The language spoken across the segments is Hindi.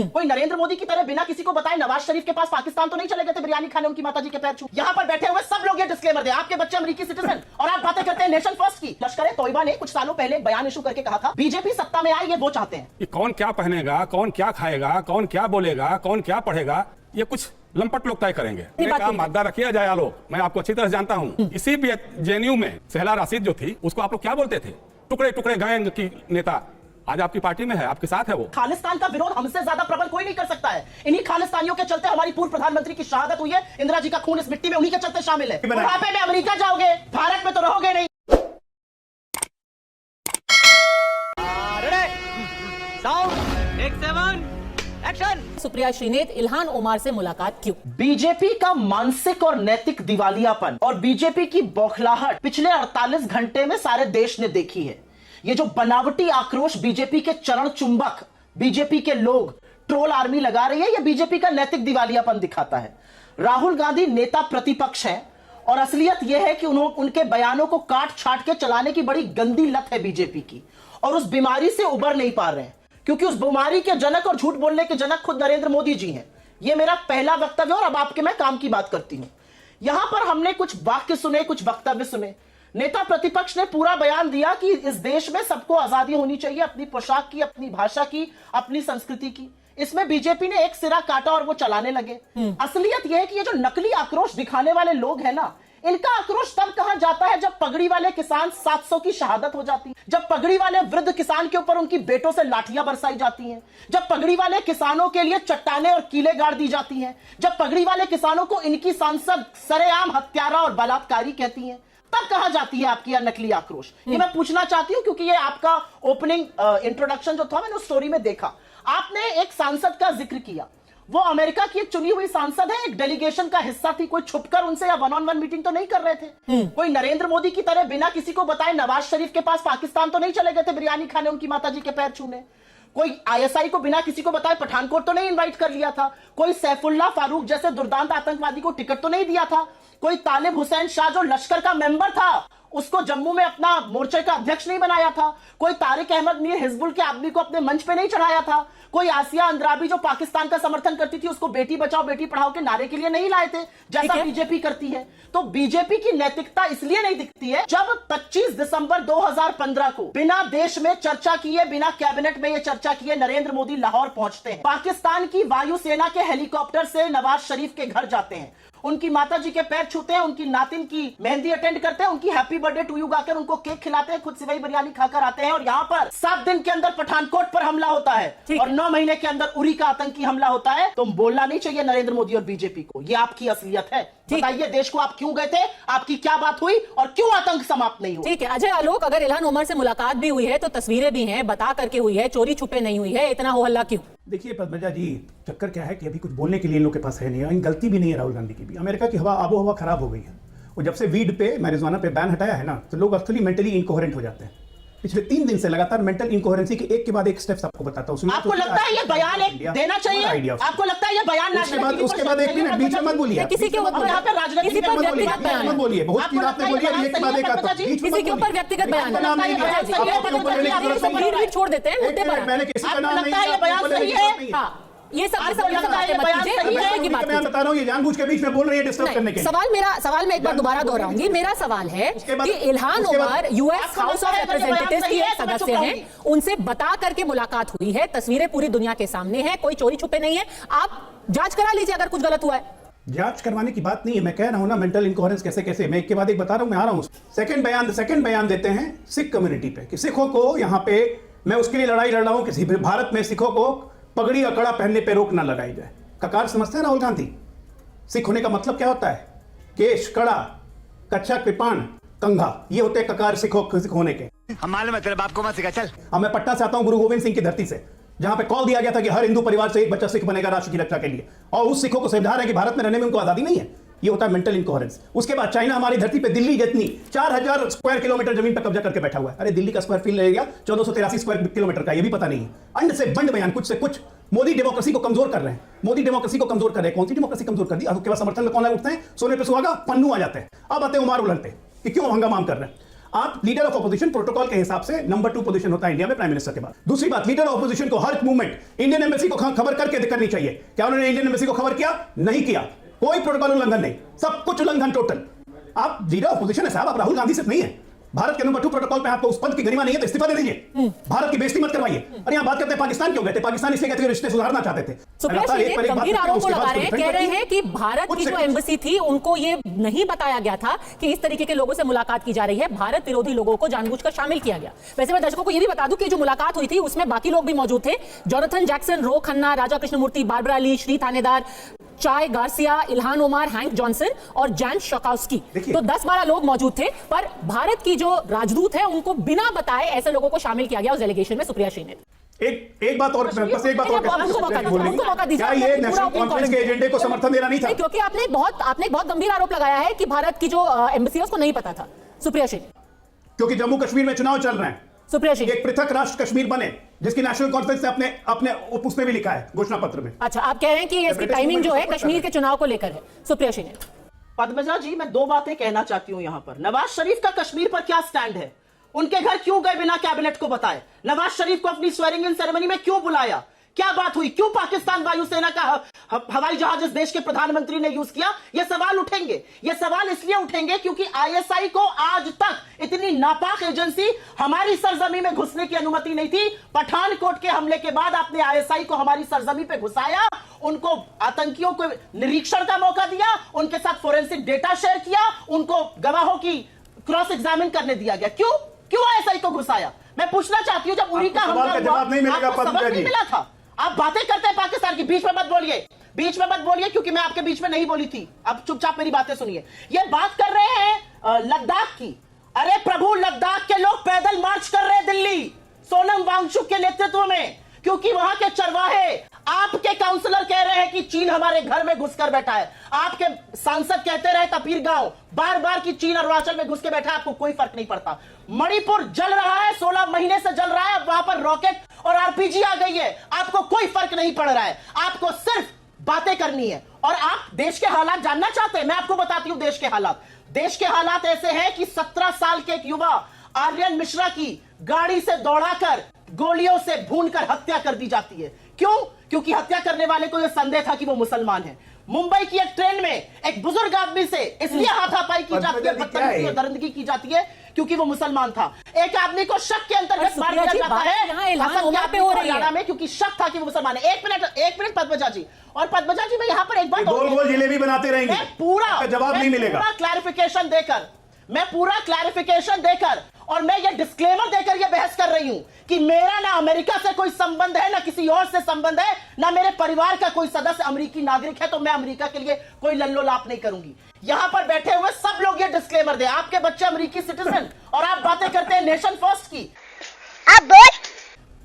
कोई नरेंद्र मोदी की तरह बिना किसी को बताए नवाज शरीफ के पास पाकिस्तान तो नहीं चले गए थे बिरयानी खाने उनकी माताजी के पैर छू। यहाँ पर बैठे हुए सब लोग ये डिस्क्लेमर दे, आपके बच्चे अमेरिकी सिटीजन और आप बातें करते हैं नेशन फर्स्ट की। लश्कर तोयबा ने कुछ सालों पहले बयान इशू करके कहा था बीजेपी सत्ता में आए ये वो चाहते हैं। कौन क्या पहनेगा, कौन क्या खाएगा, कौन क्या बोलेगा, कौन क्या पढ़ेगा, ये कुछ लंपट लोग तय करेंगे। मादा रखिए जाए आलोक, मैं आपको अच्छी तरह जानता हूँ। इसी जेएनयू में सहला राशिद जो थी उसको आप लोग क्या बोलते थे, टुकड़े टुकड़े गैंग की नेता। आज आपकी पार्टी में है, आपके साथ है वो। खालिस्तान का विरोध हमसे ज्यादा प्रबल कोई नहीं कर सकता है। इन्हीं खालिस्तानियों के चलते हमारी पूर्व प्रधानमंत्री की शहादत हुई है। इंदिरा जी का खून इस मिट्टी में उन्हीं के चलते शामिल है। बुढ़ापे में अमेरिका जाओगे, भारत में तो रहोगे नहीं। सुप्रिया श्रीनेत इल्हान ओमार से मुलाकात क्यों? बीजेपी का मानसिक और नैतिक दिवालियापन और बीजेपी की बौखलाहट पिछले 48 घंटे में सारे देश ने देखी है। ये जो बनावटी आक्रोश बीजेपी के चरण चुंबक बीजेपी के लोग ट्रोल आर्मी लगा रही है, ये बीजेपी का नैतिक दिवालियापन दिखाता है। राहुल गांधी नेता प्रतिपक्ष है और असलियत यह है कि उनके बयानों को काट छाट के चलाने की बड़ी गंदी लत है बीजेपी की, और उस बीमारी से उबर नहीं पा रहे हैं क्योंकि उस बीमारी के जनक और झूठ बोलने के जनक खुद नरेंद्र मोदी जी हैं। यह मेरा पहला वक्तव्य और अब आपके मैं काम की बात करती हूं। यहां पर हमने कुछ वाक्य सुने, कुछ वक्तव्य सुने। नेता प्रतिपक्ष ने पूरा बयान दिया कि इस देश में सबको आजादी होनी चाहिए, अपनी पोशाक की, अपनी भाषा की, अपनी संस्कृति की। इसमें बीजेपी ने एक सिरा काटा और वो चलाने लगे। असलियत यह है कि ये जो नकली आक्रोश दिखाने वाले लोग हैं ना, इनका आक्रोश तब कहां जाता है जब पगड़ी वाले किसान 700 की शहादत हो जाती है, जब पगड़ी वाले वृद्ध किसान के ऊपर उनकी बेटों से लाठियां बरसाई जाती हैं, जब पगड़ी वाले किसानों के लिए चट्टाने और कीले गाड़ दी जाती हैं, जब पगड़ी वाले किसानों को इनकी सांसद सरेआम हत्यारा और बलात्कारी कहती हैं, तब कहां जाती है आपकी यह नकली आक्रोश। ये मैं पूछना चाहती हूं क्योंकि ये आपका ओपनिंग इंट्रोडक्शन जो था मैंने उस स्टोरी में देखा। आपने एक सांसद का जिक्र किया, वो अमेरिका की एक चुनी हुई सांसद है, एक डेलीगेशन का हिस्सा थी। कोई छुपकर उनसे या वन ऑन वन मीटिंग तो नहीं कर रहे थे। कोई नरेंद्र मोदी की तरह बिना किसी को बताए नवाज शरीफ के पास पाकिस्तान तो नहीं चले गए थे बिरयानी खाने उनकी माताजी के पैर छूने। कोई आईएसआई को बिना किसी को बताए पठानकोट तो नहीं इनवाइट कर लिया था। कोई सैफुल्लाह फारूक जैसे दुर्दांत आतंकवादी को टिकट तो नहीं दिया था। कोई तालिब हुसैन शाह जो लश्कर का मेंबर था उसको जम्मू में अपना मोर्चे का अध्यक्ष नहीं बनाया था। कोई तारिक अहमद मीर हिजबुल के आदमी को अपने मंच पे नहीं चढ़ाया था। कोई आसिया अंद्राबी जो पाकिस्तान का समर्थन करती थी उसको बेटी बचाओ बेटी पढ़ाओ के नारे के लिए नहीं लाए थे जैसा बीजेपी करती है। तो बीजेपी की नैतिकता इसलिए नहीं दिखती है जब 25 दिसंबर 2015 को बिना देश में चर्चा किए, बिना कैबिनेट में यह चर्चा किए नरेंद्र मोदी लाहौर पहुंचते हैं, पाकिस्तान की वायुसेना के हेलीकॉप्टर से नवाज शरीफ के घर जाते हैं, उनकी माताजी के पैर छूते हैं, उनकी नातिन की मेहंदी अटेंड करते हैं, उनकी हैप्पी बर्थडे टू यू गाकर उनको केक खिलाते हैं, खुद सिवाई बिरयानी खाकर आते हैं, और यहाँ पर 7 दिन के अंदर पठानकोट पर हमला होता है और 9 महीने के अंदर उरी का आतंकी हमला होता है। तो बोलना नहीं चाहिए नरेंद्र मोदी और बीजेपी को, ये आपकी असलियत है। बताइए देश को आप क्यों गए थे, आपकी क्या बात हुई और क्यों आतंक समाप्त नहीं हुआ? ठीक है अजय आलोक, अगर इल्हान ओमर से मुलाकात भी हुई है तो तस्वीरें भी हैं, बता करके हुई है, चोरी छुपे नहीं हुई है, इतना हो हल्ला क्यों? देखिए पद्मजा जी, चक्कर क्या है कि अभी कुछ बोलने के लिए इन लोग के पास है नहीं, गलती भी नहीं है राहुल गांधी की भी। अमेरिका की आबो हवा खराब हो गई है और जब से वीड पे मैरिजुआना पे बैन हटाया है ना, तो लोग एक्चुअली मेंटली इनकोहेरेंट हो जाते हैं। पिछले 3 दिन से लगातार मेंटल इनकोहेरेंसी के एक के बाद एक स्टेप्स आपको बताता हूं। आपको लगता है ये बयान एक देना चाहिए? आपको लगता है ये बयान उसके बाद एक मिनट बीच में मत बोलिए, किसी के ऊपर राजनीतिक मत बोलिए, बहुत चीज आपने बोली है, एक के बाद एक आता है, किसी के ऊपर व्यक्तिगत बयान छोड़ देते हैं मुद्दे पर। मैंने किसी का नाम नहीं, ये बयान सही है? ये सब मैं बता रहा हूँ, ये जानबूझ के बीच में बोल रही है डिस्टर्ब करने के लिए। सवाल मैं एक बार दोबारा दोहराऊंगी। मेरा सवाल है कि Ilhan Omar US house of representatives की एक सदस्य हैं, उनसे बता करके मुलाकात हुई है, तस्वीरें पूरी दुनिया के सामने हैं, कोई चोरी छुपे नहीं है। आप जांच करा लीजिए अगर कुछ गलत हुआ है। जांच करवाने की बात नहीं है, मैं कह रहा हूं ना मेंटल इनकोहेरेंस कैसे कैसे, मैं एक के बाद एक बता रहा हूं, मैं आ रहा हूं। सेकंड बयान देते हैं सिख कम्युनिटी पे कि सिखों को यहां पे, मैं उसके लिए लड़ाई लड़ रहा हूं कि भारत में सिखों को पगड़ी और कड़ा पहनने पे रोक ना लगाई जाए। ककार समझते हैं राहुल गांधी? सिख होने का मतलब क्या होता है? केश, कड़ा, कच्छा, कृपाण, कंघा, ये होते हैं ककार सिख होने के। हम मालूम है तेरे बाप को मत सिखा, चल। अब मैं पटना से आता हूं गुरु गोविंद सिंह की धरती से, जहां पे कॉल दिया गया था कि हर हिंदू परिवार से एक बच्चा सिख बनेगा राष्ट्र की रक्षा के लिए, और उस सिखों को समझा रहे हैं कि भारत में रहने में उनको आजादी नहीं है। ये होता है मेंटल इनकोहेरेंस। उसके बाद चाइना हमारी धरती पे दिल्ली जितनी 4000 स्क्वायर किलोमीटर जमीन पर कब्जा करके बैठा हुआ है। अरे दिल्ली का स्क्वायर फीट लगेगा 1483 स्क्वायर किलोमीटर का, ये भी पता नहीं है। अंड से बंड बयान, कुछ से कुछ। मोदी डेमोक्रेसी को कमजोर कर रहे हैं, मोदी डेमोक्रेसी को कमजोर कर रहे हैं। कौन सी डेमोक्रेसी कमजोर कर दी? आपके पास समर्थन में कौन उठते हैं, सोने पे सुहागा, पन्नू आ जाते हैं। अब आते हैं उमार उलट पे कि क्यों हंगामा कर रहे हैं। आप लीडर ऑफ ऑपोजिशन प्रोटोकॉल के हिसाब से नंबर 2 पोजीशन होता है इंडिया में प्राइम मिनिस्टर के बाद। दूसरी बात, लीडर ऑफ ऑपोजिशन को हर मूवमेंट इंडियन एम्बेसी को खबर करके करनी चाहिए। क्या उन्होंने इंडियन एम्बेसी को खबर किया? नहीं किया। कोई प्रोटोकॉल उल्लंघन नहीं, सब कुछ उल्लंघन टोटल। आप लीडर ऑफ ऑपोजिशन है साहब, आप राहुल गांधी सिर्फ नहीं है। भारत के नंबर 2 प्रोटोकॉल पे आपको उस पद की गरिमा नहीं है तो इस्तीफा दे दीजिए। भारत की बेइज्जती मत करवाइए। और यहाँ बात करते हैं पाकिस्तान क्यों गए थे? पाकिस्तान इसलिए कहते हैं रिश्ते सुधारना चाहते थे। सुप्रिया श्रीनेत गंभीर आरोप लगा रहे हैं, कह रहे हैं कि भारत की जो एम्बेसी थी उनको ये नहीं बताया गया था कि इस तरीके के लोगों से मुलाकात की जा रही है, भारत विरोधी लोगों को जानबूझकर शामिल किया गया। वैसे मैं दर्शकों को ये भी बता दूं कि जो मुलाकात हुई थी उसमें बाकी लोग भी मौजूद थे। Jonathan Jackson, Ro Khanna, Raja Krishnamoorthi, Barbara Lee, Shri Thanedar, Chuy Garcia, Ilhan Omar, Hank Johnson और जैन शकाउस्की। तो 10-12 लोग मौजूद थे, पर भारत की जो राजदूत है उनको बिना बताए ऐसे लोगों को शामिल किया गया उस डेलीगेशन में। सुप्रिया श्रीनेत एक बात और, बस एक बात और, मौका दीजिए। क्या ये नेशनल कॉन्फ्रेंस के एजेंडे को समर्थन देना नहीं था? क्योंकि आपने बहुत गंभीर आरोप लगाया है कि भारत की जो एम्बेसी है उसको नहीं पता था। सुप्रिया श्रीनेत, क्योंकि जम्मू कश्मीर में चुनाव चल रहे हैं, सुप्रिया श्रीनेत एक पृथक राष्ट्र कश्मीर बने, जिसकी नेशनल कॉन्फ्रेंस ने अपने उसमें भी लिखा है घोषणा पत्र में। अच्छा, आप कह रहे हैं कि इसकी टाइमिंग जो है कश्मीर के चुनाव को लेकर है। सुप्रिया श्रीनेत, पद्मजा जी, मैं 2 बातें कहना चाहती हूं यहां पर। नवाज शरीफ का कश्मीर पर क्या स्टैंड है? उनके घर क्यों गए बिना कैबिनेट को बताए? नवाज शरीफ को अपनी स्वेरिंग इन सेरेमनी में क्यों बुलाया? क्या बात हुई? क्यों पाकिस्तान वायुसेना का हवाई जहाज इस देश के प्रधानमंत्री ने यूज किया? ये सवाल उठेंगे। ये सवाल इसलिए उठेंगे क्योंकि आईएसआई को आज तक इतनी नापाक एजेंसी हमारी सरजमी में घुसने की अनुमति नहीं थी। पठानकोट के हमले के बाद आपने आईएसआई को हमारी सरजमी पे घुसाया, उनको आतंकियों को निरीक्षण का मौका दिया, उनके साथ फोरेंसिक डेटा शेयर किया, उनको गवाहों की क्रॉस एग्जामिन करने दिया गया। क्यों आईएसआई को घुसाया? मैं पूछना चाहती हूं, जब उरी का हमला हुआ, जवाब नहीं मिलेगा, आपको सबक नहीं मिला था? आप बातें करते हैं पाकिस्तान की, बीच में मत बोलिए, क्योंकि मैं आपके बीच में नहीं बोली थी। अब चुपचाप मेरी बातें सुनिए। ये बात कर रहे हैं लद्दाख की। अरे प्रभु, लद्दाख के लोग पैदल मार्च कर रहे हैं दिल्ली, सोनम वांगचुक के नेतृत्व में, क्योंकि वहां के चरवाहे, आपके काउंसलर कह रहे हैं कि चीन हमारे घर में घुसकर बैठा है। आपके सांसद कहते रहे तपीर गांव बार-बार कि चीन अरुणाचल में घुस के बैठा है, आपको कोई फर्क नहीं पड़ता। मणिपुर जल रहा है, 16 महीने से जल रहा है, वहां पर रॉकेट और आरपीजी आ गई है, आपको कोई फर्क नहीं पड़ रहा है। आपको सिर्फ बातें करनी है और आप देश के हालात जानना चाहते हैं। मैं आपको बताती हूं देश के हालात। देश के हालात ऐसे हैं कि 17 साल के एक युवा आर्यन मिश्रा की गाड़ी से दौड़ाकर गोलियों से भूनकर हत्या कर दी जाती है। क्यों? क्योंकि हत्या करने वाले को यह संदेह था कि वो मुसलमान है। मुंबई की एक ट्रेन में एक बुजुर्ग आदमी से इसलिए हाथापाई की जाती है, बदतमीजी और दरिंदगी की जाती है क्योंकि वो मुसलमान था। एक आदमी को शक के अंतर्गत मार दिया जाता है में, क्योंकि शक था कि वो मुसलमान है। एक मिनट पद्मजा जी, और पद्मजा जी मैं यहाँ पर एक बात गोल जिलेबी बनाते रहेंगे, पूरा जवाब नहीं मिलेगा। पूरा क्लैरिफिकेशन देकर और मैं ये डिस्क्लेमर देकर ये बहस कर रही हूं कि मेरा ना अमेरिका से कोई संबंध है, ना किसी और से संबंध है, ना मेरे परिवार का कोई सदस्य अमेरिकी नागरिक है, तो मैं अमेरिका के लिए कोई लल्लोलाप नहीं करूंगी। यहां पर बैठे हुए सब लोग ये डिस्क्लेमर दे, आपके बच्चे अमेरिकी सिटीजन और आप बातें करते हैं नेशन फर्स्ट की। अब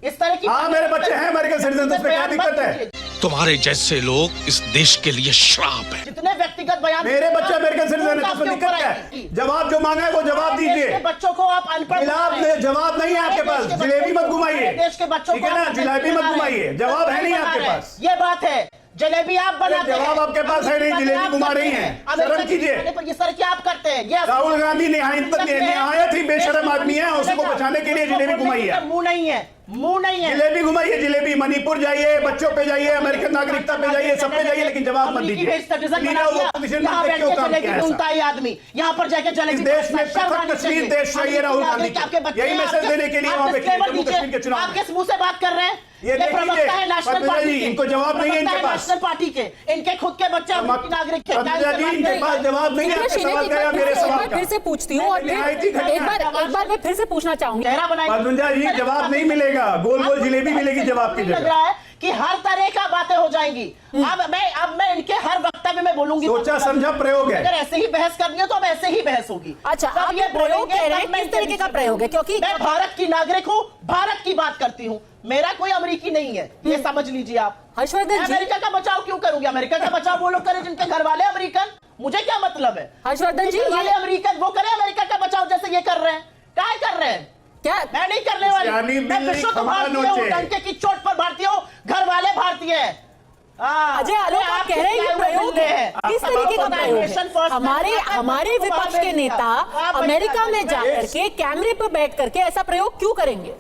इस तरह की मेरे बच्चे हैं अमेरिकन सिटीजन, तो क्या दिक्कत है? तुम्हारे जैसे लोग इस देश के लिए श्राप है। जितने व्यक्तिगत बयान, मेरे बच्चे अमेरिकन सिटीजन है, तो दिक्कत क्या है? जवाब जो मांगा है वो जवाब दीजिए। बच्चों को आप अनपढ़, जवाब नहीं है आपके पास, जिलेबी मत घुमाइए। देश के बच्चों ठीक है ना, जिलेबी मत घुमाइए, जवाब है नहीं आपके पास। ये बात है, जलेबी आप बनाते हैं, जवाब आपके पास है नहीं, जिलेबी घुमा रही हैं। शर्म कीजिए। ये सर क्या आप करते हैं? राहुल गांधी निहायत ही बेशरम आदमी है, उसी को बचाने के लिए जिलेबी घुमाई है। मुंह नहीं है, जिलेबी घुमाइए, जिलेबी। मणिपुर जाइए, बच्चों पे जाइए, अमेरिकन नागरिकता पे जाइए, सब पे जाइए, लेकिन जवाब मत दीजिए। आदमी यहाँ पर जाके जलेबी, इस देश में पृथक कश्मीर देश चाहिए राहुल गांधी को। यही मैसेज देने के लिए वहां पे जम्मू कश्मीर के चुनाव आप किस मुंह से बात कर रहे हैं? ये प्रवक्ता है नेशनल पार्टी, इनको जवाब नहीं है इनके पास। नेशनल पार्टी के इनके खुद के बच्चे नागरिक के, इनके पास जवाब नहीं है। सवाल गया मेरे सवाल का, फिर से पूछती हूँ और एक बार मैं फिर से पूछना चाहूंगी। पद्मजा जी, जवाब नहीं मिलेगा, गोल गोल जिलेबी मिलेगी जवाब की लग रहा है कि हर तरह का बातें हो जाएंगी। अब मैं इनके हर वक्तव्य में बोलूंगी। सोचा समझा प्रयोग है। अगर ऐसे ही बहस करनी है तो अब ऐसे ही बहस होगी। अच्छा, आप ये प्रयोग कह रहे हैं, किस तरीके का प्रयोग है? क्योंकि मैं भारत की नागरिक हूँ, भारत की बात करती हूँ, मेरा कोई अमेरिकी नहीं है, ये समझ लीजिए आप। हर्षवर्धन जी, अमेरिका का बचाव क्यों करूंगी? अमेरिका का बचाव वो लोग करें जिनके घर वाले अमेरिकन, मुझे क्या मतलब है? हर्षवर्धन जी, वाले अमेरिकन वो करें अमेरिका का बचाव जैसे ये कर रहे हैं। क्या कर रहे हैं? क्या मैं नहीं करने वाली। मैं विशुद्ध भारतीय हूँ, डंके की चोट पर भारतीय हूँ, घर वाले भारतीय हैं। अजय आलोक आप कह रहे हैं ये प्रयोग है, किस तरीके का प्रयोग है? हमारे विपक्ष के नेता अमेरिका में जाकर के कैमरे पर बैठ करके ऐसा प्रयोग क्यों करेंगे?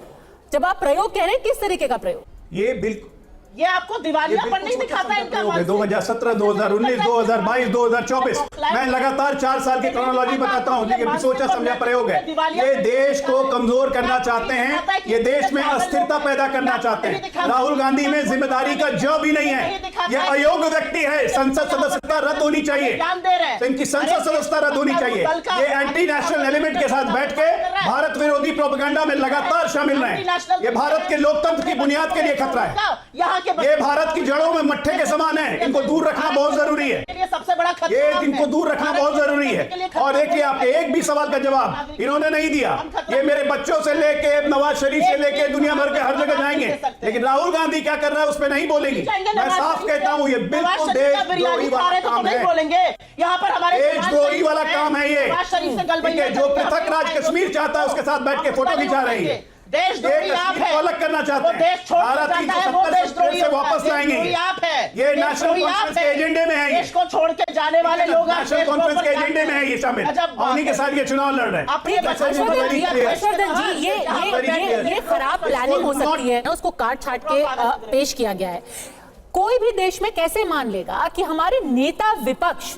जब आप प्रयोग कह रहे हैं, किस तरीके का प्रयोग? ये बिल्कुल, ये आपको दिवालियापन नहीं दिखाता इनका? 2017, 2019, 2022, 2024 मैं लगातार 4 साल की क्रोनोलॉजी बताता हूं। ये सोचा समझा प्रयोग है। ये देश को कमजोर करना चाहते हैं, ये देश में अस्थिरता पैदा करना चाहते हैं। राहुल गांधी में जिम्मेदारी का जो भी नहीं है, ये अयोग्य व्यक्ति है। संसद सदस्यता रद्द होनी चाहिए, इनकी संसद सदस्यता रद्द होनी चाहिए। ये एंटी नेशनल एलिमेंट के साथ बैठ के भारत विरोधी प्रोपेगेंडा में लगातार शामिल रहे। ये भारत के लोकतंत्र की बुनियाद के लिए खतरा है। ये भारत की जड़ों में मट्ठे के समान है, इनको दूर रखना बहुत जरूरी है। सबसे बड़ा खतरा ये इनको दूर रखना बहुत जरूरी है। और देखिए, आपके एक भी सवाल का जवाब इन्होंने नहीं दिया। ये मेरे बच्चों से लेके नवाज शरीफ से लेके दुनिया भर के हर जगह जाएंगे, लेकिन राहुल गांधी क्या कर रहा है उस पर नहीं बोलेंगी। मैं साफ कहता हूँ, ये बिल्कुल देशद्रोही वाला काम है। यहाँ पर हमारे देशद्रोही वाला काम है ये। जो पृथक राज कश्मीर चाहता है उसके साथ बैठ के फोटो खिंचा रही है। देशद्रोही आप है, अलग करना चाहते हैं, देश छोड़ भारत की 70 से वापस लाएंगे। आप है, ये नेशनल कॉन्फ्रेंस के एजेंडे में है। देश को छोड़ के जाने वाले लोग नेशनल कॉन्फ्रेंस के एजेंडे में है ये शामिल, उन्हीं के साथ ये चुनाव लड़ रहे हैं। हर्षवर्धन जी, ये खराब प्लानिंग हो सकती है, उसको काट छाट के पेश किया गया है। कोई भी देश में कैसे मान लेगा कि हमारे नेता विपक्ष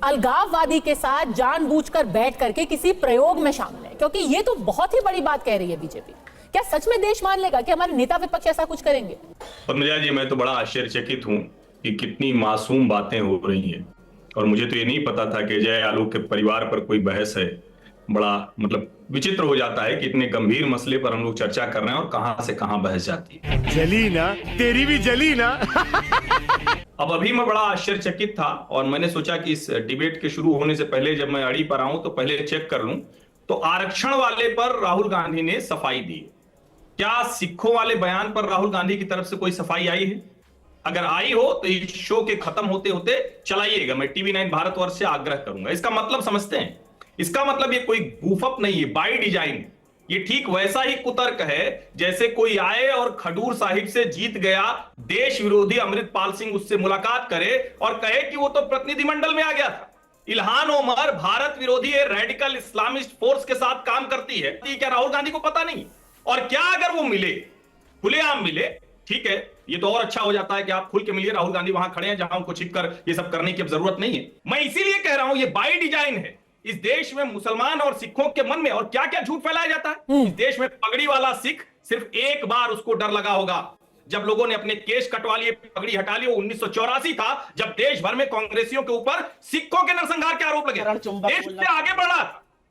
अलगाववादी के साथ जानबूझकर बैठ करके किसी प्रयोग में शामिल है? क्योंकि ये तो बहुत ही बड़ी बात कह रही है बीजेपी। क्या सच में देश मान लेगा कि हमारे नेता विपक्ष ऐसा कुछ करेंगे? पद्मजा जी, मैं तो बड़ा आश्चर्यचकित हूं कि कितनी मासूम बातें हो रही हैं, और मुझे तो ये नहीं पता था कि अजय आलोक के परिवार पर कोई बहस है। बड़ा मतलब विचित्र हो जाता है कि इतने गंभीर मसले पर हम लोग चर्चा कर रहे हैं और कहां से कहां बहस जाती है। जली ना, तेरी भी जली ना। अब अभी मैं बड़ा आश्चर्यचकित था और मैंने सोचा कि इस डिबेट के शुरू होने से पहले जब मैं अड़ी पर आऊं तो पहले चेक कर लूं। तो आरक्षण वाले पर राहुल गांधी ने सफाई दी। क्या सिखों वाले बयान पर राहुल गांधी की तरफ से कोई सफाई आई है? अगर आई हो तो इस शो के खत्म होते होते चलाइएगा। मैं TV9 भारतवर्ष से आग्रह करूंगा। इसका मतलब समझते हैं? इसका मतलब ये कोई गूफअप नहीं है, बाय डिजाइन। ये ठीक वैसा ही कुतर्क है जैसे कोई आए और खडूर साहिब से जीत गया देश विरोधी अमृतपाल सिंह उससे मुलाकात करे और कहे कि वो तो प्रतिनिधिमंडल में आ गया था। इल्हान ओमर भारत विरोधी रेडिकल इस्लामिस्ट फोर्स के साथ काम करती है, क्या राहुल गांधी को पता नहीं? और क्या अगर वो मिले, खुलेआम मिले, ठीक है, ये तो और अच्छा हो जाता है कि आप खुल के मिलिए। राहुल गांधी वहां खड़े हैं जहां उनको छिपकर ये सब करने की अब जरूरत नहीं है। मैं इसीलिए कह रहा हूं ये बाय डिजाइन है। इस देश में मुसलमान और सिखों के मन में और क्या क्या झूठ फैलाया जाता है। इस देश में पगड़ी वाला सिख सिर्फ एक बार उसको डर लगा होगा जब लोगों ने अपने केश कटवा लिए, पगड़ी हटा ली। 1984 था जब देश भर में कांग्रेसियों के ऊपर सिखों के नरसंहार के आरोप लगे। देश से आगे बढ़ा,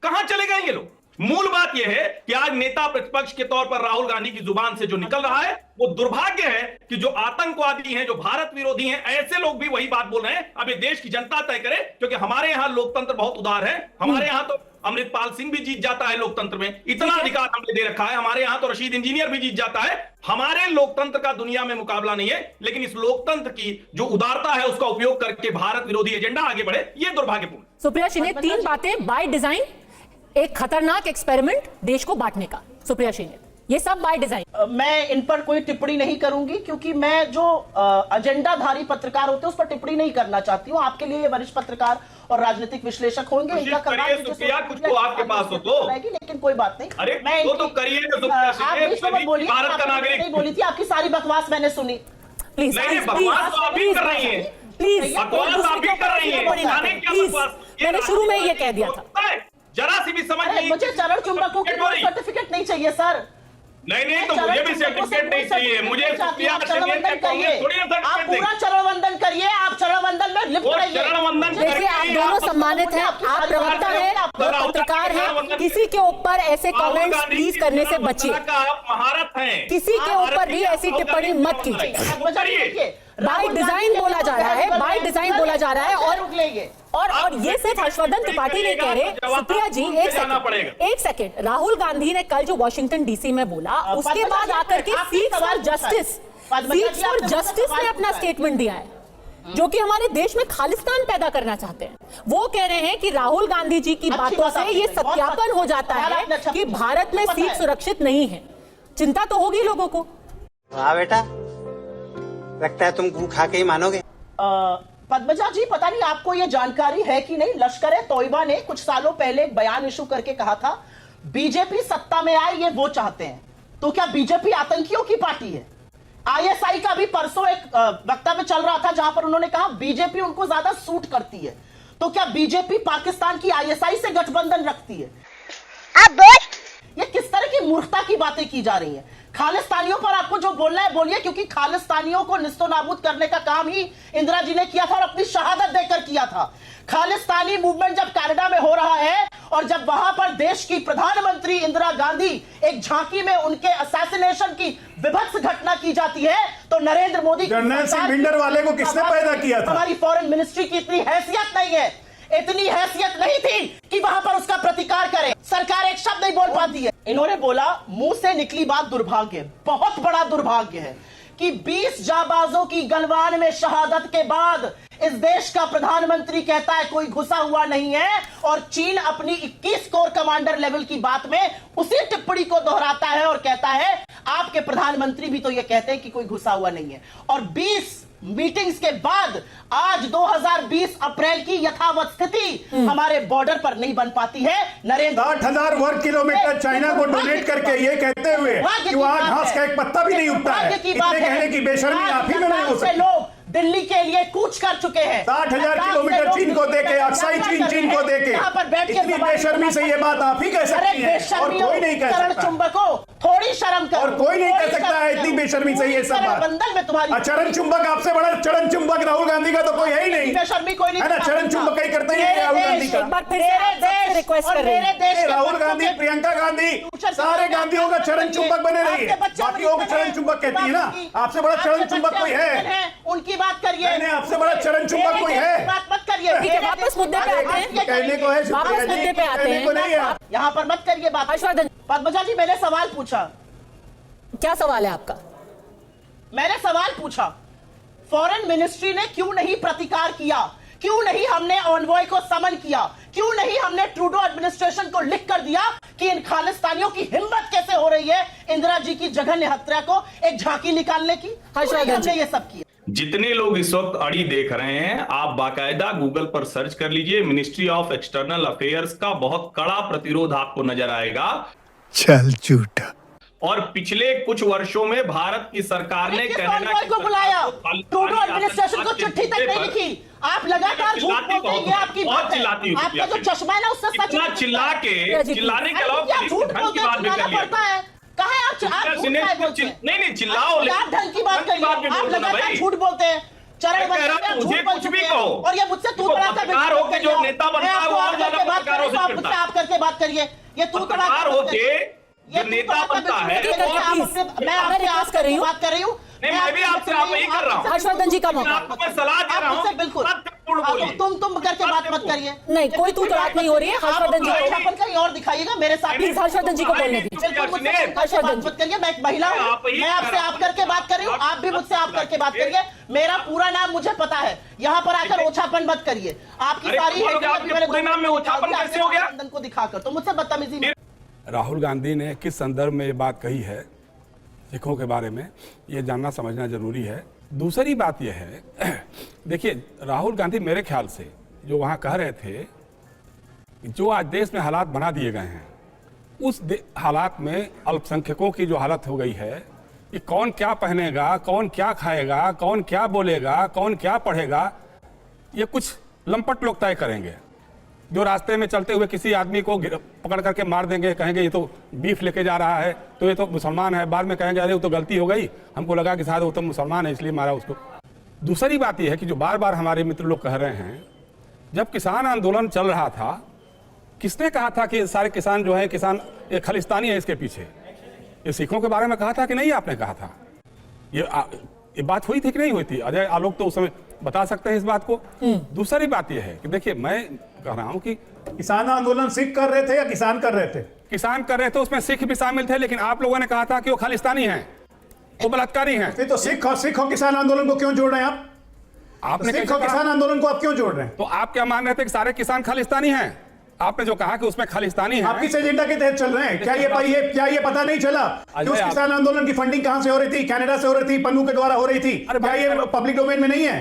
कहां चले गए ये लोग? मूल बात यह है कि आज नेता प्रतिपक्ष के तौर पर राहुल गांधी की जुबान से जो निकल रहा है वो दुर्भाग्य है कि जो आतंकवादी हैं, जो भारत विरोधी हैं, ऐसे लोग भी वही बात बोल रहे हैं। अब ये देश की जनता तय करे, क्योंकि हमारे यहां लोकतंत्र बहुत उदार है। हमारे यहां तो अमृतपाल सिंह भी जीत जाता है लोकतंत्र में, इतना अधिकार हमने दे रखा है। हमारे यहां तो रशीद इंजीनियर भी जीत जाता है। हमारे लोकतंत्र का दुनिया में मुकाबला नहीं है, लेकिन इस लोकतंत्र की जो उदारता है उसका उपयोग करके भारत विरोधी एजेंडा आगे बढ़े, ये दुर्भाग्यपूर्ण। सुप्रिया श्रीनेत, 3 बातें बाय डिजाइन, एक खतरनाक एक्सपेरिमेंट देश को बांटने का। सुप्रिया श्रीनेत, ये सब बाय डिजाइन। मैं इन पर कोई टिप्पणी नहीं करूंगी क्योंकि मैं जो एजेंडाधारी पत्रकार होते हैं उस पर टिप्पणी नहीं करना चाहती हूं। आपके लिए वरिष्ठ पत्रकार और राजनीतिक विश्लेषक होंगे, इनका कुछ तो आपके पास हो तो, लेकिन कोई बात नहीं। अरे मैं तो करिए, भारत का नागरिक नहीं बोली थी। आपकी सारी बकवास मैंने सुनी। प्लीज बकवास तो आप भी कर रही हैं, प्लीज बकवास आप भी कर रही हैं। मैंने शुरू में ये कह दिया था। जरा सी भी समझ नहीं। मुझे चरण चुंबकों की कोई सर्टिफिकेट नहीं चाहिए सर। नहीं तो मुझे भी सर्टिफिकेट नहीं चाहिए। मुझे आप पूरा चरण वंदन करिए। आप चरण वंदन में लिप्त रहिए। देखिए, आप दोनों सम्मानित हैं, आप प्रवक्ता हैं, पत्रकार हैं। किसी के ऊपर ऐसे कमेंट्स प्लीज करने से बचिए। आप महारत हैं, किसी के ऊपर भी ऐसी टिप्पणी मत कीजिए। बाय डिजाइन बोला जा रहा है, बाय डिजाइन बोला जा रहा है। और ये सिर्फ हर्षवर्धन त्रिपाठी नहीं कह रहे। सुप्रिया जी, एक सेकेंड। राहुल गांधी ने कल जो वॉशिंगटन डीसी में बोला, उसके बाद आकर के सीक्स फॉर जस्टिस ने अपना स्टेटमेंट दिया है, जो कि हमारे देश में खालिस्तान पैदा करना चाहते हैं। वो कह रहे हैं कि राहुल गांधी जी की बातों से ये सत्यापन हो जाता है कि भारत में सीख सुरक्षित नहीं है। चिंता तो होगी लोगों को। हाँ बेटा, लगता है तुम गू खा के ही मानोगे। पद्मजा जी, पता नहीं आपको यह जानकारी है कि नहीं, लश्कर-ए-तौयबा ने कुछ सालों पहले एक बयान इशू करके कहा था बीजेपी सत्ता में आए, ये वो चाहते हैं। तो क्या बीजेपी आतंकियों की पार्टी है? आईएसआई का भी परसों एक वक्तव्य चल रहा था जहां पर उन्होंने कहा बीजेपी उनको ज्यादा सूट करती है। तो क्या बीजेपी पाकिस्तान की आईएसआई से गठबंधन रखती है? ये किस तरह की मूर्खता की बातें की जा रही हैं? खालिस्तानियों पर आपको जो बोलना है बोलिए, क्योंकि खालिस्तानियों को निस्तो नाबूद करने का काम ही इंदिरा जी ने किया था और अपनी शहादत देकर किया था। खालिस्तानी मूवमेंट जब कनाडा में हो रहा है और जब वहां पर देश की प्रधानमंत्री इंदिरा गांधी एक झांकी में उनके असैसिनेशन की विभत्स घटना की जाती है, तो नरेंद्र मोदी जनरल सिंह भिंडर वाले को किसने पैदा किया था? हमारी फॉरेन मिनिस्ट्री की इतनी हैसियत नहीं है, इतनी हैसियत नहीं थी कि वहां पर उसका प्रतिकार करे। सरकार एक शब्द नहीं बोल पाती है। इन्होंने बोला, मुंह से निकली बात दुर्भाग्य, बहुत बड़ा दुर्भाग्य है कि 20 जाबाजों की गलवान में शहादत के बाद इस देश का प्रधानमंत्री कहता है कोई घुसा हुआ नहीं है, और चीन अपनी 21 कोर कमांडर लेवल की बात में उसी टिप्पणी को दोहराता है और कहता है आपके प्रधानमंत्री भी तो यह कहते हैं कि कोई घुसा हुआ नहीं है। और 20 मीटिंग्स के बाद आज 2020 अप्रैल की यथावत स्थिति हमारे बॉर्डर पर नहीं बन पाती है। नरेंद्र 60,000 वर्ग किलोमीटर चाइना को डोनेट करके ये कहते हुए कि वहां घास का एक पत्ता भी नहीं उगता है, इतने कहने की बेशर्मी आप ही में नहीं हो सकती। लोग दिल्ली के लिए कूच कर चुके हैं। 60,000 किलोमीटर चीन को देके, अक्साई चीन को देके, इतनी बेशर्मी से ये बात आप ही कह सकती हैं और कोई नहीं कह सकता। चुंबकों, थोड़ी शर्म करो। और कोई नहीं कह सकता है इतनी बेशर्मी से ये सब बात। बंधन में तुम्हारी चरण चुंबक, आपसे बड़ा चरण चुंबक राहुल गांधी का तो कोई है ही नहीं। बेशर्मी कोई नहीं है ना, चरण चुंबक ही करते हैं राहुल गांधी का। एक बार फिर से आपसे रिक्वेस्ट कर रही हूं। राहुल गांधी, प्रियंका गांधी, सारे गांधियों का चरण चुंबक बने रही है। बाकियों को चरण चुंबक कहती है ना, आपसे बड़ा चरण चुंबक कोई है? उनकी बात करिए। आपसे बड़ा चरण चुंबक कोई है? बात मत करिए। ठीक है, वापस मुद्दे पे आते हैं। कहने को है, वापस मुद्दे पे आते हैं। को नहीं है। यहाँ पर मत करिए बात। हर्षवर्धन, पद्मजा जी, मैंने सवाल पूछा। क्या सवाल है आपका? मैंने सवाल पूछा, फॉरेन मिनिस्ट्री ने क्यों नहीं प्रतिकार किया? क्यों नहीं हमने ऑनवॉय को समन किया? क्यों नहीं हमने ट्रूडो एडमिनिस्ट्रेशन को लिख कर दिया कि इन खालिस्तानियों की हिम्मत कैसे हो रही है इंदिरा जी की जघन्य हत्या को एक झांकी निकालने की? हमने ये सब किया। जितने लोग इस वक्त अड़ी देख रहे हैं, आप बाकायदा गूगल पर सर्च कर लीजिए, मिनिस्ट्री ऑफ एक्सटर्नल अफेयर्स का बहुत कड़ा प्रतिरोध आपको नजर आएगा। चल झूठा। और पिछले कुछ वर्षों में भारत की सरकार ने कनाडा को बुलाया, ट्रूडो एडमिनिस्ट्रेशन को चिट्ठी तक नहीं लिखी। आप लगातार झूठ बोलते हैं, ये आपकी बात है। आपका जो चश्मा है ना, उससे सच चिल्लाने के अलावा झूठ बोलते पड़ता है। कहा है नहीं चिल्लाओ, आप ढंग की बात करिए। आप लगातार झूठ बोलते हैं। चरण मुझे कुछ भी कहो, और ये मुझसे तू बड़ा सा जो नेता बनता है वो और ज्यादा पत्रकारों से चिढ़ता है। आप करके बात करिए। ये तू पत्रकार होके जो नेता बनता है, मैं आपसे बात कर रही हूँ। नहीं, मैं भी आपसे आप ही कर रहा हूँ। हर्षवर्धन जी का मौका। आपको मैं सलाह दे रहा हूँ, बिल्कुल। तुम करके बात मत करिए। नहीं, कोई तू बात नहीं हो रही है। हर्षवर्धन जी को कहीं और दिखाइएगा मेरे साथ। प्लीज हर्षवर्धन जी को बोलने दीजिए। हर्षवर्धन मत करिए, मैं एक महिला हूँ, मैं आपसे आप करके बात कर रही हूँ, आप भी मुझसे आप करके बात करिए। मेरा पूरा नाम मुझे पता है, यहाँ पर आकर ओछापन मत करिए। आपकी सारी नाम में ओछापन कैसे हो गया को दिखाकर, तो मुझसे बदतमीजी। राहुल गांधी ने किस संदर्भ में ये बात कही है सिखों के बारे में, ये जानना समझना जरूरी है। दूसरी बात यह है, देखिए राहुल गांधी मेरे ख्याल से जो वहाँ कह रहे थे, जो आज देश में हालात बना दिए गए हैं, उस हालात में अल्पसंख्यकों की जो हालत हो गई है कि कौन क्या पहनेगा, कौन क्या खाएगा, कौन क्या बोलेगा, कौन क्या पढ़ेगा, ये कुछ लंपट लोग तय करेंगे। जो रास्ते में चलते हुए किसी आदमी को पकड़ करके मार देंगे, कहेंगे ये तो बीफ लेके जा रहा है, तो ये तो मुसलमान है, बाद में कहेंगे अरे वो तो गलती हो गई, हमको लगा कि शायद वो तो मुसलमान है इसलिए मारा उसको। दूसरी बात यह है कि जो बार बार हमारे मित्र लोग कह रहे हैं, जब किसान आंदोलन चल रहा था, किसने कहा था कि सारे किसान जो है किसान ये खालिस्तानी है इसके पीछे? ये सिखों के बारे में कहा था कि नहीं? आपने कहा था। ये बात हुई थी कि नहीं हुई थी? अजय आलोक तो उस समय बता सकते हैं इस बात को। दूसरी बात यह है कि देखिए, मैं कह रहा हूं कि किसान आंदोलन सिख कर रहे थे या किसान कर रहे थे? किसान कर रहे थे, उसमें सिख भी शामिल थे, लेकिन आप लोगों ने कहा था कि वो खालिस्तानी हैं, वो बलात्कारी हैं। तो सिख और किसान आंदोलन को क्यों जोड़ रहे हैं आप? आपने सिख और किसान आंदोलन को आप क्यों जोड़ रहे हैं? तो आप क्या मान रहे थे कि सारे किसान खालिस्तानी हैं? आपने जो कहा कि उसमें खालिस्तानी है, आप किस एजेंडा के तहत चल रहे हैं? क्या ये पता नहीं चला कि उस किसान आंदोलन की फंडिंग कहां से हो रही थी? कनाडा से हो रही थी, पन्नू के द्वारा हो रही थी। क्या ये पब्लिक डोमेन में नहीं है?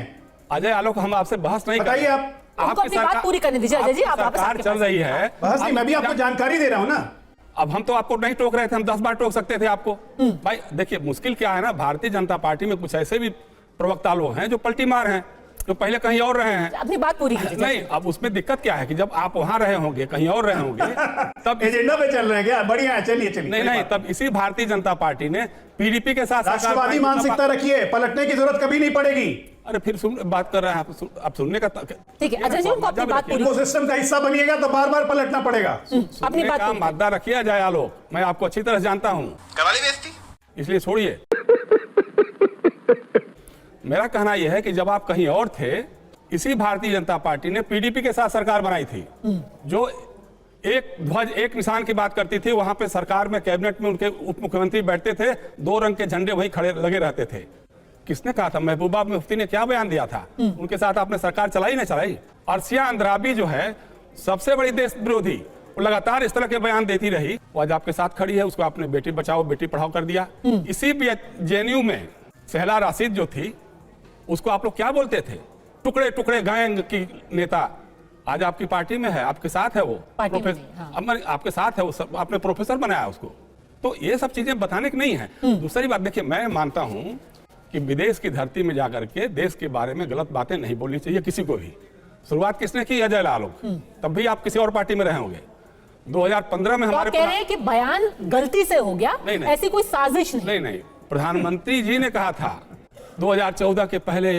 अजय आलोक, हम आपसे बहस नहीं कर रहे। बताइए आप। आपको अपनी बात पूरी करने दीजिए अजय जी, आप वापस सरकार चल रही है। बहस नहीं, मैं भी आपको जानकारी दे रहा हूं ना। अब हम तो आपको नहीं टोक रहे थे, हम 10 बार टोक सकते थे आपको। भाई देखिए, मुश्किल क्या है ना, भारतीय जनता पार्टी में कुछ ऐसे भी प्रवक्ता लोग हैं जो पलटी मार हैं, जो पहले कहीं और रहे हैं। अपनी बात पूरी कीजिए। नहीं, अब उसमें दिक्कत क्या है कि जब आप वहां रहे होंगे, कहीं और रहे होंगे, तब एजेंडा पे चल रहे हैं क्या? बढ़िया है, चलिए। नहीं, तब इसी भारतीय जनता पार्टी ने पीडीपी के साथ राष्ट्रवादी मानसिकता रखिए, पलटने की जरूरत कभी नहीं पड़ेगी। अरे फिर बात कर रहे हैं आप सुनने का। ठीक है अजय जी, उनको अपनी बात पूरी। इकोसिस्टम का हिस्सा बनिएगा तो बार बार पलटना पड़ेगा। अपनी बात का मादा रखिए अजय आलोक, मैं आपको अच्छी तरह जानता हूं, करवाली बेइज्जती। इसलिए छोड़िए। मेरा कहना यह है कि जब आप कहीं और थे, इसी भारतीय जनता पार्टी ने पीडीपी के साथ सरकार बनाई थी, जो एक ध्वज एक निशान की बात करती थी। वहां पे सरकार में, कैबिनेट में उनके उप मुख्यमंत्री बैठते थे, 2 रंग के झंडे वहीं खड़े लगे रहते थे। किसने कहा था? महबूबा मुफ्ती ने क्या बयान दिया था? उनके साथ आपने सरकार चलाई नहीं चलाई? अर्शिया अंद्राबी जो है सबसे बड़ी देश विरोधी, वो लगातार इस तरह के बयान देती रही, वो आज आपके साथ खड़ी है। उसको आपने बेटी बचाओ बेटी पढ़ाओ कर दिया। इसी जेएनयू में सहला राशिद जो थी, उसको आप लोग क्या बोलते थे? टुकड़े टुकड़े गैंग की नेता। आज आपकी पार्टी में है, आपके साथ है वो प्रोफेसर, आपके साथ है वो, आपने प्रोफेसर बनाया उसको। तो ये सब चीजें बताने की नहीं है। दूसरी बात देखिए, मैं मानता हूं कि विदेश की धरती में जाकर के देश के बारे में गलत बातें नहीं बोलनी चाहिए किसी को भी। शुरुआत किसने की? अजय आलोक। तब भी आप किसी और पार्टी में रहे होंगे। 2015 में हमारे कह रहे हैं कि बयान गलती से हो गया, ऐसी कोई साजिश नहीं। प्रधानमंत्री जी ने कहा था 2014 के पहले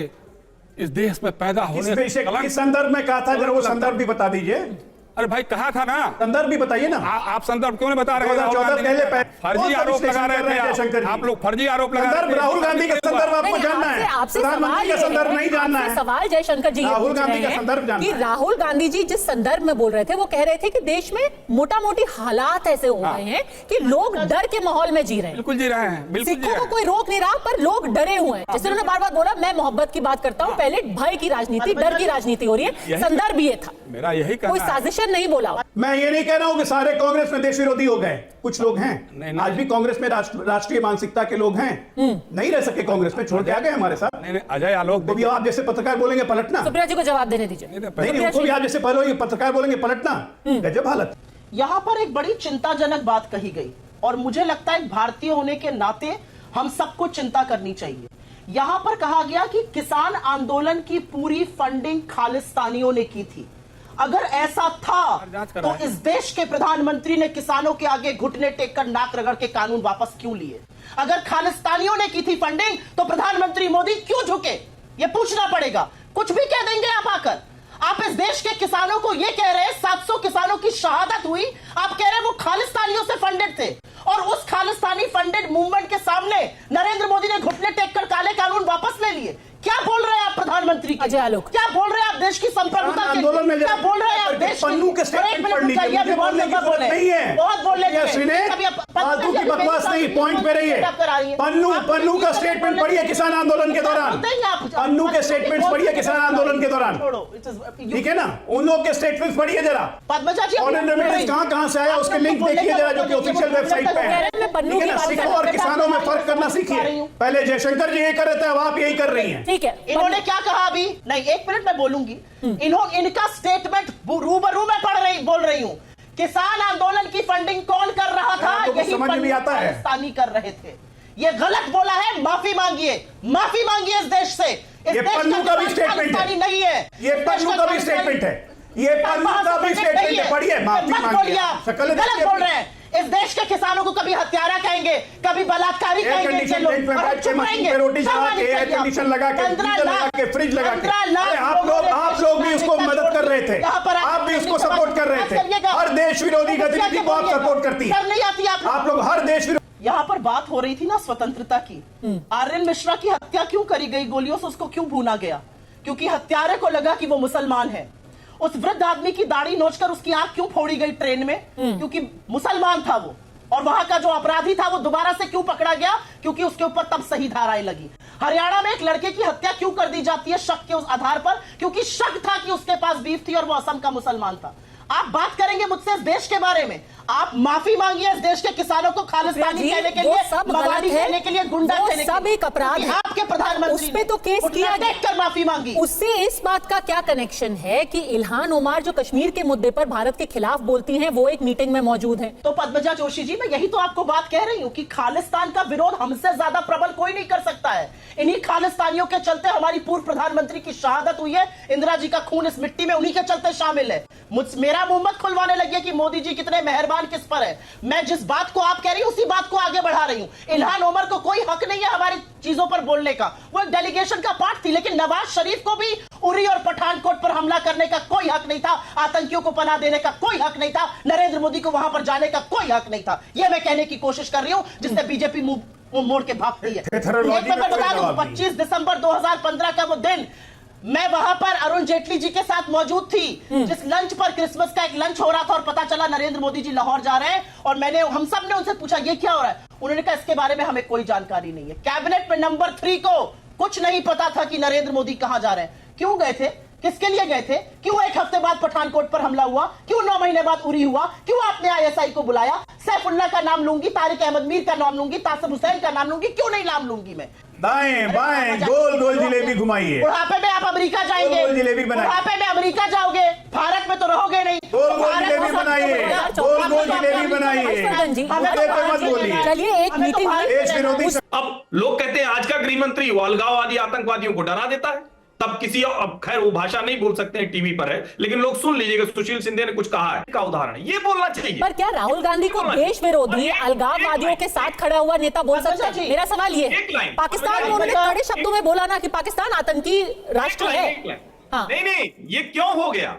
इस देश में पैदा होने किस संदर्भ में कहा था? जरा वो संदर्भ भी बता दीजिए। अरे भाई कहा था ना, संदर्भ भी बताइए ना। आप संदर्भ क्यों नहीं बता रहे? 2014 पहले फर्जी आरोप लगा रहे थे जयशंकर जी। आप लोग, फर्जी आरोप लगा रहे थे। राहुल गांधी का संदर्भ आपको जानना है, प्रधानमंत्री का संदर्भ नहीं जानना है। सवाल जयशंकर जी राहुल गांधी का संदर्भ जानना कि राहुल गांधी जी जिस संदर्भ में बोल रहे थे, वो कह रहे थे कि देश में मोटा मोटी हालात ऐसे हो गए हैं कि लोग डर के माहौल में जी रहे हैं। बिल्कुल जी रहे हैं, बिल्कुल। सिखों को कोई रोक नहीं रहा, पर लोग डरे हुए हैं। जैसे उन्होंने बार बार बोला, मैं मोहब्बत की बात करता हूँ, पहले भय की राजनीति, डर की राजनीति हो रही है। संदर्भ ये था, मेरा यही कहना कोई साजिश नहीं बोला। मैं ये नहीं कह रहा हूं कि सारे कांग्रेस में देश विरोधी हो गए, कुछ लोग हैं। नहीं। आज भी कांग्रेस में राष्ट्रीय मानसिकता के लोग हैं, नहीं रह सके कांग्रेस में, छोड़ के आ गए हमारे साथ। नहीं, अजय आलोक तो भी आप जैसे पत्रकार बोलेंगे पलटना। सुप्रिया जी को जवाब देने दीजिए। नहीं, उनको भी आप जैसे पत्रकार बोलेंगे पलटना, गजब हालत। यहां पर एक बड़ी चिंताजनक बात कही गई, और मुझे लगता है भारतीय होने के नाते हम सबको चिंता करनी चाहिए। यहां पर कहा गया कि किसान आंदोलन की पूरी फंडिंग खालिस्तानियों ने की थी। अगर ऐसा था तो इस देश के प्रधानमंत्री ने किसानों के आगे घुटने टेककर नाक रगड़ के कानून वापस क्यों लिए? अगर खालिस्तानियों ने की थी फंडिंग तो प्रधानमंत्री मोदी क्यों झुके? ये पूछना पड़ेगा। कुछ भी कह देंगे आप आकर। आप इस देश के किसानों को ये कह रहे हैं 700 किसानों की शहादत हुई, आप कह रहे हैं वो खालिस्तानियों से फंडेड थे, और उस खालिस्तानी फंडेड मूवमेंट के सामने नरेंद्र मोदी ने घुटने टेककर काले कानून वापस ले लिए। क्या बोल रहे हैं आप प्रधानमंत्री के? अजय आलोक, क्या बोल रहे हैं आप देश की संप्रभुता के? आंदोलन में क्या बोल रहे हैं आप देश पन्नू के स्टेटमेंट पढ़ लीजिए, मुझे बोलने की जरूरत नहीं है। बहुत बोल लेते हैं, फालतू की बकवास नहीं, पॉइंट पे रहिए। पन्नू का स्टेटमेंट पढ़िए किसान आंदोलन के दौरान, पन्नू के स्टेटमेंट पढ़िए किसान आंदोलन के दौरान, ठीक है ना? उन लोगों के स्टेटमेंट पढ़िए जरा। फॉरेन रेमिटेंस कहां से आया उसके लिंक देखिए जरा, जो कि ऑफिशियल वेबसाइट पे है, ठीक है ना? सिखों और किसानों में फर्क करना सीखिए। पहले जयशंकर जी ये कर रहे थे, अब आप यही कर रही हैं। ठीक है, इन्होंने क्या कहा अभी? नहीं, 1 मिनट में बोलूंगी। इनका स्टेटमेंट रूबरू में बोल रही हूं। किसान आंदोलन की फंडिंग कौन कर रहा था? यही समझ में आता है, खालिस्तानी कर रहे थे। ये गलत बोला है, माफी मांगिए, माफी मांगिए इस देश से। ये पन्नू का भी स्टेटमेंट है, नहीं है, ये पन्नू का भी स्टेटमेंट है, ये पन्नू का भी स्टेटमेंट है। पढ़िए, माफी मांगिए। गलत बोल रहे हैं। इस देश के किसानों को कभी हत्यारा कहेंगे, कभी बलात्कारी कहेंगे, रोटी जला के, एयर कंडीशन लगा के, गीजर लगा के, फ्रिज लगा के, आप लोग भी उसको मदद कर रहे थे, आप भी उसको सपोर्ट कर रहे थे। हर देश विरोधी गतिविधि को आप सपोर्ट करती है, नहीं आती आप लोग हर देश विरोधी। यहाँ पर बात हो रही थी ना स्वतंत्रता की। आर्यन मिश्रा की हत्या क्यों करी गई? गोलियों से उसको क्यों भूना गया? क्योंकि हत्यारे को लगा कि वो मुसलमान है। उस वृद्ध आदमी की दाढ़ी नोचकर उसकी आंख क्यों फोड़ी गई ट्रेन में? क्योंकि मुसलमान था वो। और वहां का जो अपराधी था वो दोबारा से क्यों पकड़ा गया? क्योंकि उसके ऊपर तब सही धाराएं लगी। हरियाणा में एक लड़के की हत्या क्यों कर दी जाती है शक के उस आधार पर? क्योंकि शक था कि उसके पास बीफ थी और वो असम का मुसलमान था। आप बात करेंगे मुझसे इस देश के बारे में, आप माफी मांगिए इस देश के किसानों को खालिस्तानी कहने के लिए, मवाली कहने के लिए, गुंडा कहने के लिए। सब एक अपराध है। आपके प्रधानमंत्री उस पे तो केस किया गया, देखकर माफी मांगी। उससे इस बात का क्या कनेक्शन है कि इल्हान ओमार जो कश्मीर के मुद्दे पर भारत के खिलाफ बोलती हैं, वो एक मीटिंग में मौजूद हैं? तो पद्मजा जोशी जी, मैं यही तो आपको बात कह रही हूँ कि खालिस्तान का विरोध हमसे ज्यादा प्रबल कोई नहीं कर सकता है। इन्हीं खालिस्तानियों के चलते हमारी पूर्व प्रधानमंत्री की शहादत हुई है, इंदिरा जी का खून इस मिट्टी में उन्हीं के चलते शामिल है। मेरा मुंह मत खुलवाने लगे कि मोदी जी कितने मेहरबान किस पर है। मैं जिस बात को आप कह रही हूं उसी बात को आगे बढ़ा रही हूं। इल्हान ओमर को कोई हक नहीं है हमारी चीजों पर बोलने का, वो एक डेलीगेशन का पार्ट थी, लेकिन नवाज शरीफ को भी उरी और पठानकोट पर हमला करने का कोई हक नहीं था, आतंकियों को पनाह देने का कोई हक नहीं था, नरेंद्र मोदी को वहां पर जाने का कोई हक नहीं था। यह मैं कहने की कोशिश कर रही हूं, जिससे बीजेपी मोड़ के भागती है। मैं बता दूं, 25 दिसंबर 2015 का वो दिन, मैं वहां पर अरुण जेटली जी के साथ मौजूद थी, जिस लंच पर, क्रिसमस का एक लंच हो रहा था और पता चला नरेंद्र मोदी जी लाहौर जा रहे हैं, और हम सब ने उनसे पूछा ये क्या हो रहा है। उन्होंने कहा इसके बारे में हमें कोई जानकारी नहीं है। कैबिनेट में नंबर 3 को कुछ नहीं पता था कि नरेंद्र मोदी कहां जा रहे हैं, क्यों गए थे, किसके लिए गए थे, क्यों एक हफ्ते बाद पठानकोट पर हमला हुआ, क्यों 9 महीने बाद उरी हुआ, क्यों आपने ISI को बुलाया, सैफुल्लाह का नाम लूंगी, तारिक अहमद मीर का नाम लूंगी, तासिम हुसैन का नाम लूंगी, क्यों नहीं नाम लूंगी मैं। दाएं बाएं गोल गोल जिलेबी घुमाइए। बुढ़ापे में आप अमेरिका जाएंगे, गोल जिलेबी बनाइए। बुढ़ापे में अमेरिका जाओगे, भारत में तो रहोगे नहीं। गोल गोल जिलेबी बनाइए, गोल गोल जिलेबी बनाइए, मुद्दे पे मत बोलिए। चलिए एक मीटिंग देश विरोधी। अब लोग कहते हैं आज का गृह मंत्री वो अलगाववादी आतंकवादियों को डरा देता है, तब किसी, अब खैर वो भाषा नहीं बोल सकते हैं, टीवी पर है, लेकिन लोग सुन लीजिएगा, सुशील सिंधे ने कुछ कहा है का उदाहरण है, ये बोलना चाहिए। पर क्या राहुल गांधी को देश विरोधी अलगाववादियों के साथ खड़ा हुआ नेता बोल सकता है? मेरा सवाल ये है, पाकिस्तान में उन्होंने कड़े शब्दों में बोला ना कि पाकिस्तान आतंकी राष्ट्र है। नहीं, ये क्यों हो गया?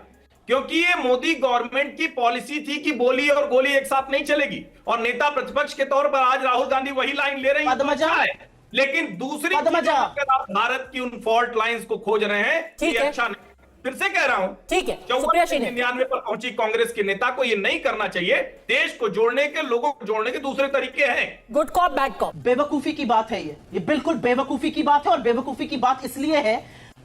क्योंकि ये मोदी गवर्नमेंट की पॉलिसी थी कि बोली और गोली एक साथ नहीं चलेगी, और नेता प्रतिपक्ष के तौर पर आज राहुल गांधी वही लाइन ले रही है, लेकिन दूसरी भारत की उन फॉल्ट लाइंस को खोज रहे हैं, ये अच्छा नहीं। फिर से कह रहा हूं, ठीक है, 99 पर पहुंची कांग्रेस के नेता को ये नहीं करना चाहिए। देश को जोड़ने के, लोगों को जोड़ने के दूसरे तरीके हैं। गुड कॉप बैड कॉप, बेवकूफी की बात है ये बिल्कुल बेवकूफी की बात है। और बेवकूफी की बात इसलिए है,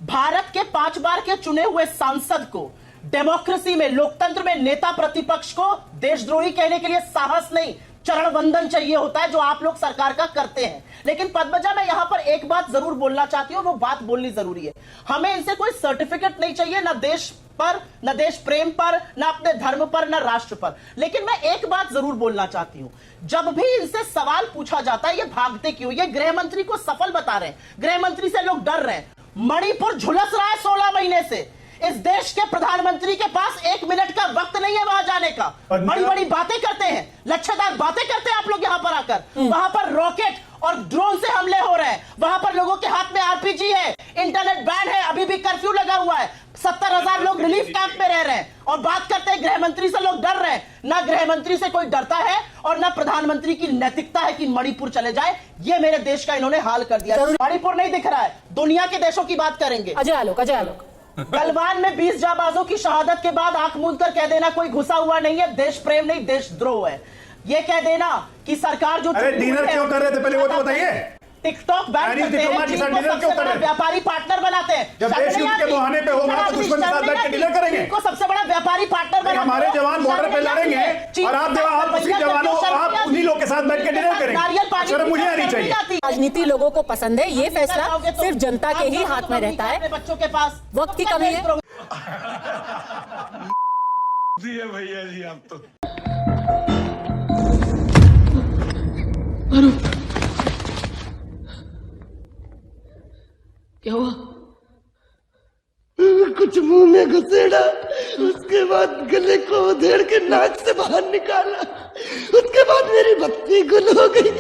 भारत के 5 बार के चुने हुए सांसद को डेमोक्रेसी में, लोकतंत्र में नेता प्रतिपक्ष को देशद्रोही कहने के लिए साहस नहीं, चरण वंदन चाहिए होता है, जो आप लोग सरकार का करते हैं। लेकिन पद्मजा, मैं यहां पर एक बात जरूर बोलना चाहती हूं, वो बात बोलनी जरूरी है। हमें इनसे कोई सर्टिफिकेट नहीं चाहिए, ना देश पर, ना देश प्रेम पर, ना अपने धर्म पर, ना राष्ट्र पर। लेकिन मैं एक बात जरूर बोलना चाहती हूं, जब भी इनसे सवाल पूछा जाता है ये भागते क्यों, ये गृह मंत्री को सफल बता रहे हैं, गृह मंत्री से लोग डर रहे हैं। मणिपुर झुलस रहा है 16 महीने से, इस देश के प्रधानमंत्री के पास 1 मिनट का वक्त नहीं है वहां जाने का। बड़ी बड़ी बातें करते हैं, लच्छेदार बातें करते हैं आप लोग यहां पर आकर। वहां पर रॉकेट और ड्रोन से हमले हो रहे हैं, वहां पर लोगों के हाथ में RPG है, इंटरनेट बैन है, अभी भी कर्फ्यू लगा हुआ है, 70,000 लोग रिलीफ कैंप में रह रहे हैं, और बात करते हैं गृह मंत्री से लोग डर रहे हैं। ना गृह मंत्री से कोई डरता है, और ना प्रधानमंत्री की नैतिकता है कि मणिपुर चले जाए। ये मेरे देश का इन्होंने हाल कर दिया। मणिपुर नहीं दिख रहा है, दुनिया के देशों की बात करेंगे। अजय आलोक गलवान में 20 जाबाजों की शहादत के बाद आंख मूंद कर कह देना कोई घुसा हुआ नहीं है, देश प्रेम नहीं देशद्रोह है। ये कह देना कि सरकार जो डिनर क्यों कर रहे थे पहले वो तो बताइए। टिकटॉक बैन करते हैं, जिनको सबसे बड़ा व्यापारी पार्टनर बनाते हैं। जब देश युद्ध के बहाने पे होगा तो दुश्मन के साथ बैठ के डिनर करेंगे। इनको सबसे बड़ा व्यापारी पार्टनर बनाते हैं। हमारे जवान बॉर्डर पे लड़ेंगे और आप उसी जवानों, आप उन्हीं लोग के साथ बैठ के डिनर करेंगे। शर्म मुझे आनी चाहिए। राजनीति लोगों को पसंद है, ये फैसला सिर्फ जनता के ही हाथ में रहता है। बच्चों के पास वक्त की कमी है। भैया जी आप तो क्या हुआ? कुछ मुंह में घुसेड़ा, उसके बाद गले को उधेड़ के नाक से बाहर निकाला, उसके बाद मेरी बत्ती गुल हो गई।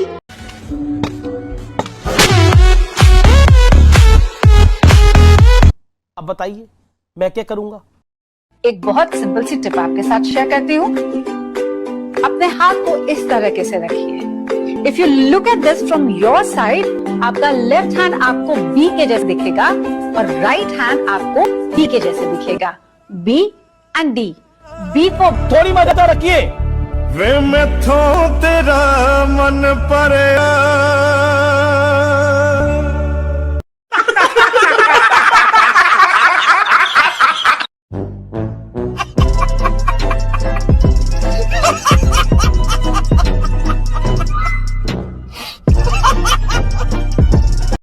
अब बताइए मैं क्या करूंगा? एक बहुत सिंपल सी टिप आपके साथ शेयर करती हूँ। अपने हाथ को इस तरीके से रखिए। If you look at this from your side, आपका लेफ्ट हैंड आपको बी के जैसे दिखेगा और राइट हैंड आपको डी के जैसे दिखेगा। B and D. B for थोड़ी मदद रखिए। वे मैं थो तेरा मन पर